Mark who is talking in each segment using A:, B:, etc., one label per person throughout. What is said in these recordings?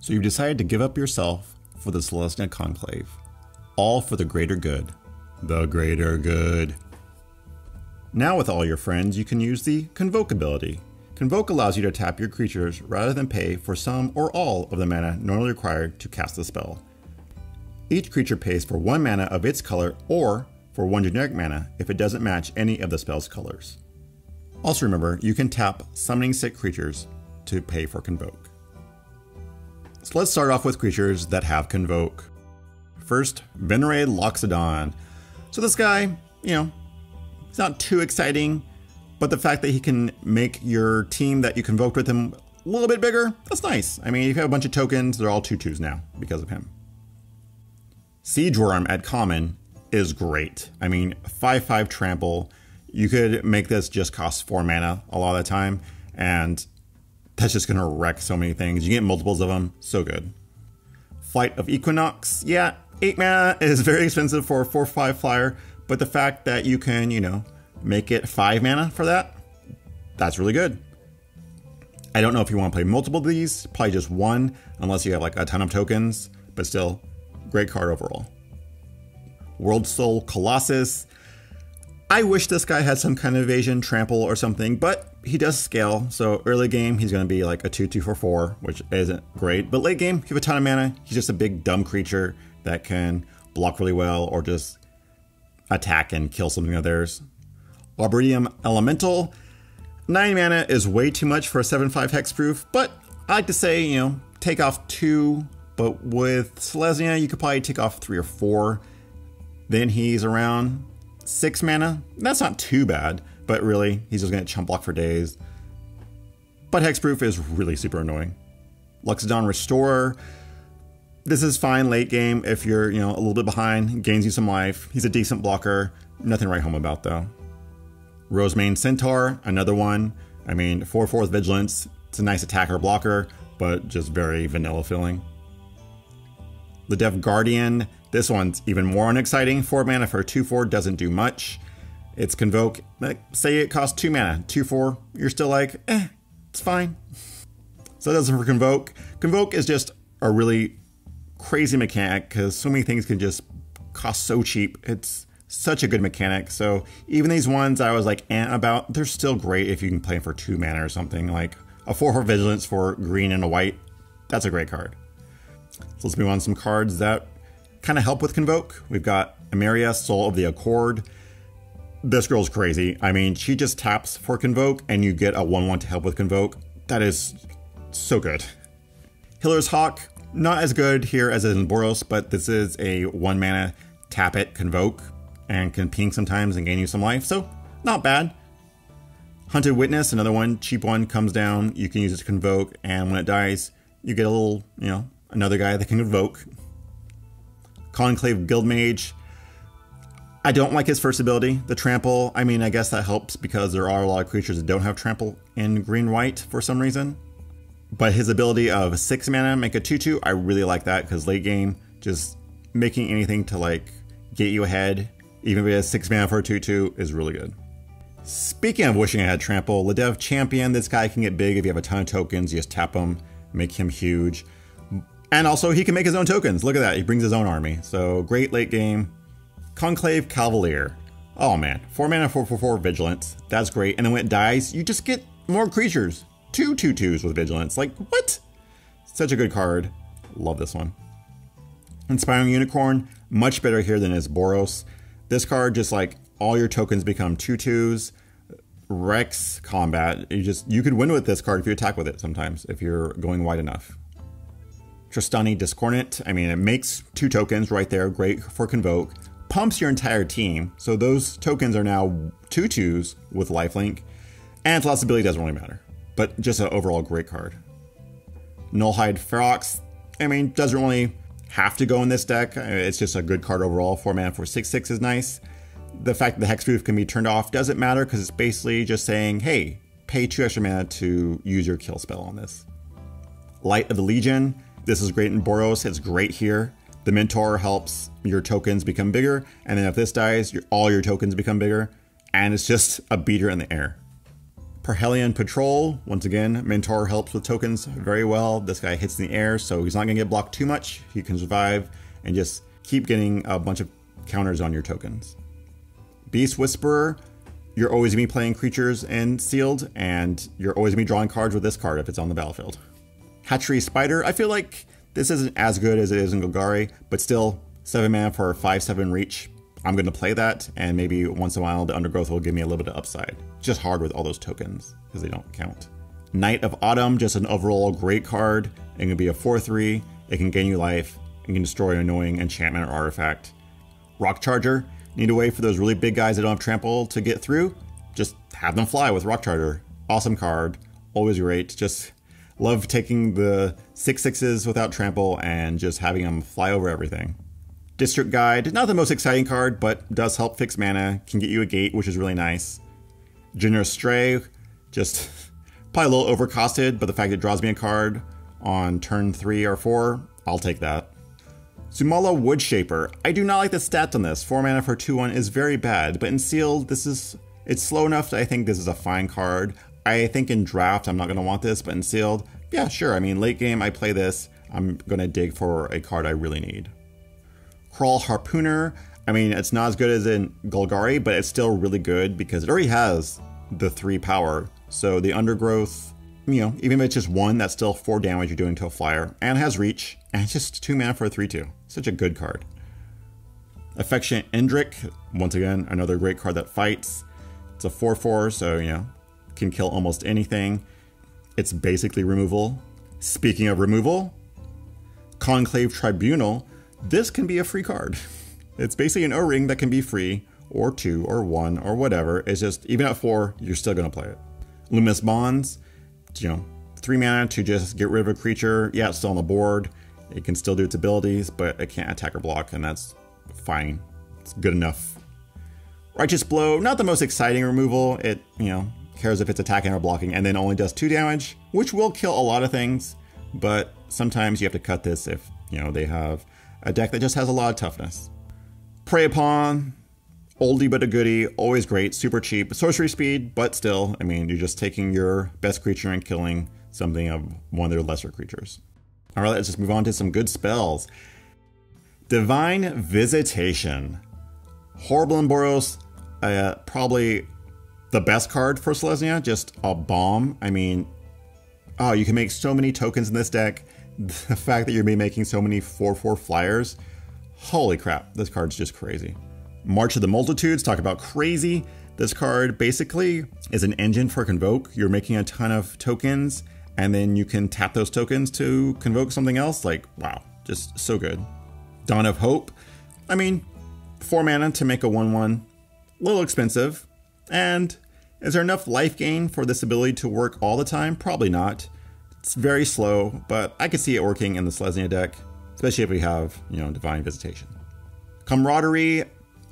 A: So you've decided to give up yourself for the Selesnya Conclave. All for the greater good. The greater good. Now with all your friends, you can use the Convoke ability. Convoke allows you to tap your creatures rather than pay for some or all of the mana normally required to cast the spell. Each creature pays for 1 mana of its color or for 1 generic mana if it doesn't match any of the spell's colors. Also remember, you can tap summoning sick creatures to pay for Convoke. So let's start off with creatures that have Convoke. First, Venerated Loxodon. So this guy, he's not too exciting, but the fact that he can make your team that you convoked with him a little bit bigger, that's nice. I mean, if you have a bunch of tokens, they're all 2/2s now because of him. Siege Worm at common is great. I mean, 5/5 trample. You could make this just cost 4 mana a lot of the time, and that's just gonna wreck so many things. You get multiples of them, so good. Flight of Equinox, yeah, 8 mana is very expensive for a 4/5 flyer, but the fact that you can, make it 5 mana for that, that's really good. I don't know if you want to play multiple of these, probably just one, unless you have like a ton of tokens, but still, great card overall. World Soul Colossus. I wish this guy had some kind of evasion, trample, or something, but he does scale, so early game he's going to be like a 2/2 for 4, which isn't great, but late game, if you have a ton of mana, he's just a big dumb creature that can block really well or just attack and kill something of theirs. Arboretum Elemental. 9 mana is way too much for a 7/5 hexproof, but I like to say, take off 2, but with Selesnya, you could probably take off 3 or 4. Then he's around 6 mana. That's not too bad, but really, he's just going to chump block for days. But hexproof is really super annoying. Loxodon Restorer. This is fine late game if you're, a little bit behind, gains you some life. He's a decent blocker. Nothing to write home about, though. Rosemane Centaur, another one. I mean, 4/4 with Vigilance. It's a nice attacker blocker, but just very vanilla feeling. Ledev Guardian. This one's even more unexciting. 4 mana for a 2/4 doesn't do much. It's Convoke. Say it costs 2 mana. 2/4, you're still like, it's fine. So that does it for Convoke. Convoke is just a really crazy mechanic because so many things can just cost so cheap. It's such a good mechanic. So even these ones I was like about, they're still great if you can play them for 2 mana or something. Like a 4/4 Vigilance for green and a white. That's a great card. So let's move on to some cards that kind of help with Convoke. We've got Emeria, Soul of the Accord. This girl's crazy. I mean, she just taps for Convoke and you get a 1/1 to help with Convoke. That is so good. Healer's Hawk, not as good here as in Boros, but this is a 1 mana tap it Convoke and can ping sometimes and gain you some life, so not bad. Hunted Witness, another one, cheap one, comes down, you can use it to Convoke, and when it dies, you get a little, another guy that can Convoke. Conclave Guildmage. I don't like his first ability, the Trample. I mean, I guess that helps because there are a lot of creatures that don't have Trample in green-white for some reason. But his ability of 6 mana, make a 2/2, I really like that because late game, just making anything to like get you ahead, even if it has 6 mana for a 2/2, is really good. Speaking of wishing I had Trample, Ledev Champion, this guy can get big if you have a ton of tokens, you just tap him, make him huge. And also he can make his own tokens, look at that, he brings his own army, so great late game. Conclave Cavalier. Oh man, 4 mana 4/4 Vigilance, that's great, and then when it dies, you just get more creatures. 2 2/2s with Vigilance, like what? Such a good card, love this one. Inspiring Unicorn, much better here than is Boros. This card just like all your tokens become 2/2s, Rex combat. You could win with this card if you attack with it sometimes, if you're going wide enough. Tristani Discordant, I mean, it makes 2 tokens right there, great for Convoke. Pumps your entire team, so those tokens are now 2/2s with lifelink, and its last ability doesn't really matter, but just an overall great card. Nullhide Ferox, I mean, doesn't really have to go in this deck, it's just a good card overall. 4 mana for 6/6 is nice. The fact that the hexproof can be turned off doesn't matter because it's basically just saying, hey, pay 2 extra mana to use your kill spell on this. Light of the Legion, this is great in Boros, it's great here. The Mentor helps your tokens become bigger, and then if this dies, all your tokens become bigger, and it's just a beater in the air. Parhelion Patrol, once again, Mentor helps with tokens very well. This guy hits in the air, so he's not going to get blocked too much. He can survive and just keep getting a bunch of counters on your tokens. Beast Whisperer, you're always going to be playing creatures in sealed, and you're always going to be drawing cards with this card if it's on the battlefield. Hatchery Spider, I feel like this isn't as good as it is in Golgari, but still 7 mana for a 5/7 reach. I'm going to play that, and maybe once in a while the Undergrowth will give me a little bit of upside. Just hard with all those tokens, because they don't count. Knight of Autumn, just an overall great card. It can be a 4/3, it can gain you life, it can destroy an annoying enchantment or artifact. Rock Charger, need a way for those really big guys that don't have trample to get through? Just have them fly with Rock Charger. Awesome card, always great. Just love taking the 6/6s without trample and just having them fly over everything. District Guide, not the most exciting card, but does help fix mana, can get you a gate, which is really nice. Generous Stray, just probably a little overcosted, but the fact it draws me a card on turn 3 or 4, I'll take that. Sumala Woodshaper, I do not like the stats on this. 4 mana for 2/1 is very bad, but in sealed, it's slow enough that I think this is a fine card. I think in draft, I'm not going to want this, but in sealed, yeah, sure. I mean, late game, I play this. I'm going to dig for a card I really need. Crawl Harpooner, I mean, it's not as good as in Golgari, but it's still really good because it already has the 3 power. So the Undergrowth, you know, even if it's just 1, that's still 4 damage you're doing to a flyer, and has reach, and it's just 2 mana for a 3/2. Such a good card. Affectionate Indrik, once again, another great card that fights. It's a 4/4, so, you know, can kill almost anything. It's basically removal. Speaking of removal, Conclave Tribunal, this can be a free card. It's basically an O-ring that can be free, or 2, or 1, or whatever. It's just, even at 4, you're still going to play it. Luminous Bonds, you know, 3 mana to just get rid of a creature. Yeah, it's still on the board. It can still do its abilities, but it can't attack or block, and that's fine. It's good enough. Righteous Blow, not the most exciting removal. It, you know, cares if it's attacking or blocking, and then only does 2 damage, which will kill a lot of things, but sometimes you have to cut this if, you know, they have a deck that just has a lot of toughness. Prey Upon, oldie but a goodie, always great, super cheap. Sorcery speed, but still, I mean, you're just taking your best creature and killing something of one of their lesser creatures. All right, let's just move on to some good spells. Divine Visitation. Horrible in Boros, probably the best card for Selesnya, just a bomb. I mean, oh, you can make so many tokens in this deck. The fact that you're making so many 4/4 flyers, holy crap, this card's just crazy. March of the Multitudes, talk about crazy. This card basically is an engine for Convoke. You're making a ton of tokens, and then you can tap those tokens to convoke something else. Like, wow, just so good. Dawn of Hope, I mean, 4 mana to make a 1/1, a little expensive. And is there enough life gain for this ability to work all the time? Probably not. It's very slow, but I could see it working in the Selesnya deck, especially if we have, you know, Divine Visitation. Camaraderie,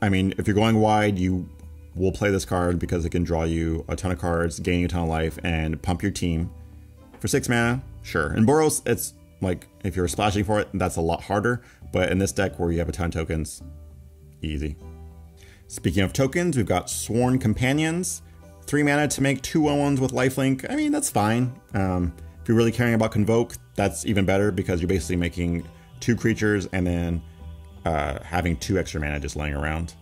A: I mean, if you're going wide, you will play this card because it can draw you a ton of cards, gain you a ton of life, and pump your team. For 6 mana, sure. In Boros, it's like, if you're splashing for it, that's a lot harder, but in this deck where you have a ton of tokens, easy. Speaking of tokens, we've got Sworn Companions. 3 mana to make 2 1/1s with lifelink. I mean, that's fine. If you're really caring about Convoke, that's even better because you're basically making 2 creatures and then having 2 extra mana just laying around.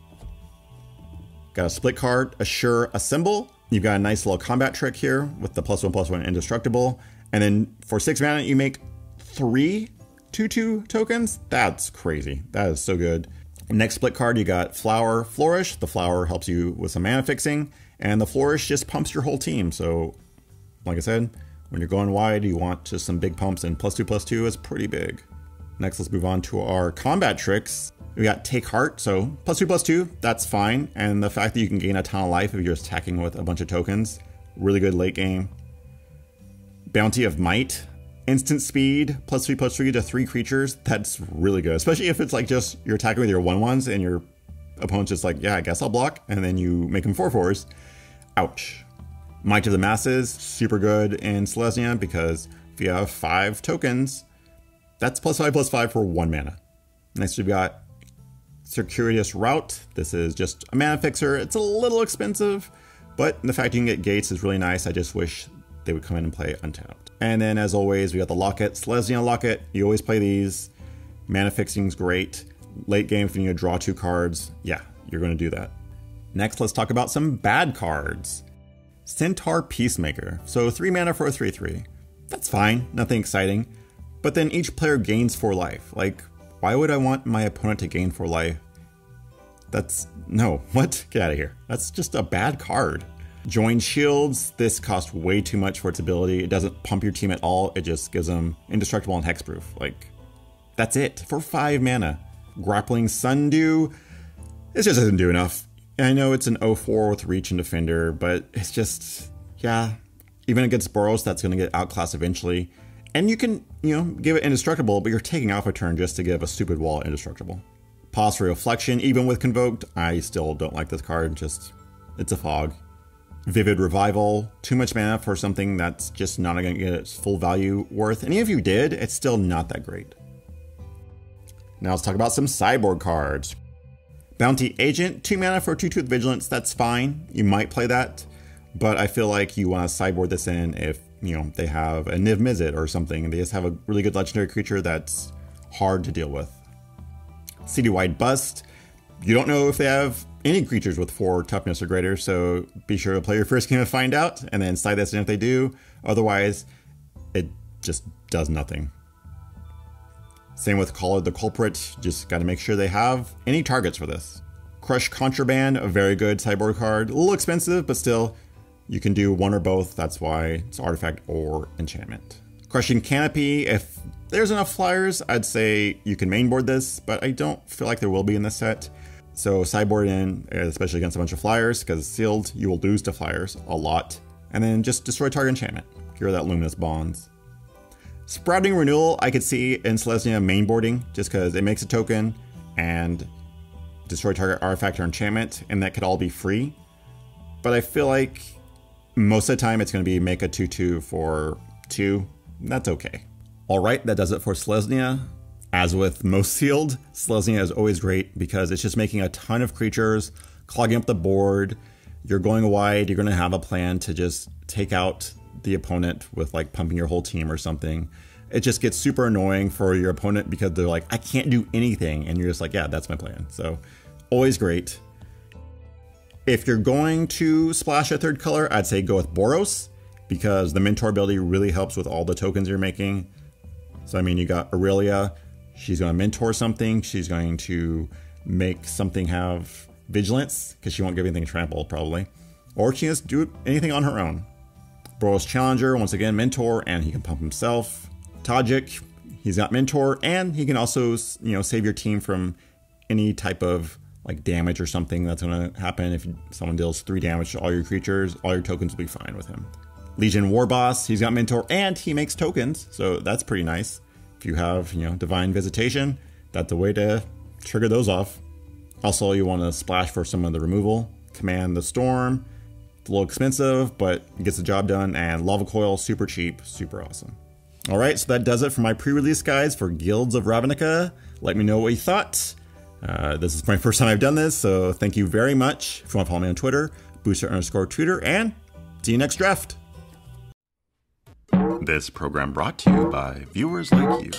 A: Got a split card, Assure Assemble. You've got a nice little combat trick here with the +1/+1 indestructible. And then for 6 mana, you make 3 2/2 tokens. That's crazy. That is so good. Next split card, you got Flower Flourish. The flower helps you with some mana fixing, and the flourish just pumps your whole team. So, like I said, when you're going wide, you want just some big pumps, and +2/+2 is pretty big. Next, let's move on to our combat tricks. We got Take Heart, so +2/+2, that's fine. And the fact that you can gain a ton of life if you're just attacking with a bunch of tokens, really good late game. Bounty of Might. Instant speed, +3/+3 to 3 creatures. That's really good, especially if it's like just you're attacking with your 1/1s and your opponent's just like, yeah, I guess I'll block, and then you make them 4/4s. Ouch. Might of the Masses, super good in Selesnya because if you have 5 tokens, that's +5/+5 for 1 mana. Next, we've got Circuitous Route. This is just a mana fixer. It's a little expensive, But the fact you can get gates is really nice. I just wish they would come in and play untapped. And then as always, we got the Locket, Selesnya Locket. You always play these. Mana fixing's great. Late game, if you need to draw 2 cards, yeah, you're going to do that. Next, let's talk about some bad cards. Centaur Peacemaker. So 3 mana for a 3/3. That's fine, nothing exciting. But then each player gains 4 life. Like, why would I want my opponent to gain 4 life? No, what? Get out of here. That's just a bad card. Join Shields. This costs way too much for its ability. It doesn't pump your team at all. It just gives them indestructible and hexproof. Like, that's it for 5 mana. Grappling Sundew. It just doesn't do enough. I know it's an 0/4 with reach and defender, but it's just, yeah. Even against Boros, that's going to get outclassed eventually. And you can, give it indestructible, but you're taking off a turn just to give a stupid wall indestructible. Pause for Reflection, even with Convoked, I still don't like this card. Just, it's a fog. Vivid Revival, too much mana for something that's just not going to get its full value worth. And even if you did, it's still not that great. Now let's talk about some sideboard cards. Bounty Agent, 2 mana for 2/2 with Vigilance, that's fine. You might play that, but I feel like you want to sideboard this in if, they have a Niv Mizzet or something, and they just have a really good legendary creature that's hard to deal with. Citywide Bust, you don't know if they have any creatures with 4 toughness or greater, so be sure to play your first game to find out, and then side this in if they do. Otherwise, it just does nothing. Same with Call of the Culprit, just got to make sure they have any targets for this. Crush Contraband, a very good sideboard card. A little expensive, but still, you can do one or both. That's why it's artifact or enchantment. Crushing Canopy, if there's enough flyers, I'd say you can mainboard this, but I don't feel like there will be in this set. So sideboard in, especially against a bunch of flyers, because it's sealed, you will lose to flyers a lot. And then just destroy target enchantment. Cure that Luminous Bonds. Sprouting Renewal, I could see in Selesnya mainboarding, just because it makes a token and destroy target artifact or enchantment, and that could all be free. But I feel like most of the time it's going to be make a 2/2 for 2. That's okay. Alright, that does it for Selesnya. As with most sealed, Selesnya is always great because it's just making a ton of creatures, clogging up the board. You're going wide, you're going to have a plan to just take out the opponent with like pumping your whole team or something. It just gets super annoying for your opponent because they're like, I can't do anything. And you're just like, yeah, that's my plan. So always great. If you're going to splash a 3rd color, I'd say go with Boros because the mentor ability really helps with all the tokens you're making. So I mean, you got Aurelia, she's going to mentor something. She's going to make something have vigilance because she won't give anything trampled probably. Or she can just do anything on her own. Boros Challenger, once again, mentor, and he can pump himself. Tajik, he's got mentor, and he can also, save your team from any type of like damage or something that's going to happen. If someone deals 3 damage to all your creatures, all your tokens will be fine with him. Legion War Boss, he's got mentor, and he makes tokens, so that's pretty nice. If you have, Divine Visitation, that's a way to trigger those off. Also, you want to splash for some of the removal. Command the Storm. It's a little expensive, but it gets the job done, and Lava Coil, super cheap, super awesome. Alright, so that does it for my pre-release guides for Guilds of Ravnica. Let me know what you thought. This is my first time I've done this, so thank you very much. If you want to follow me on Twitter, booster_tutor, and see you next draft. This program brought to you by viewers like you.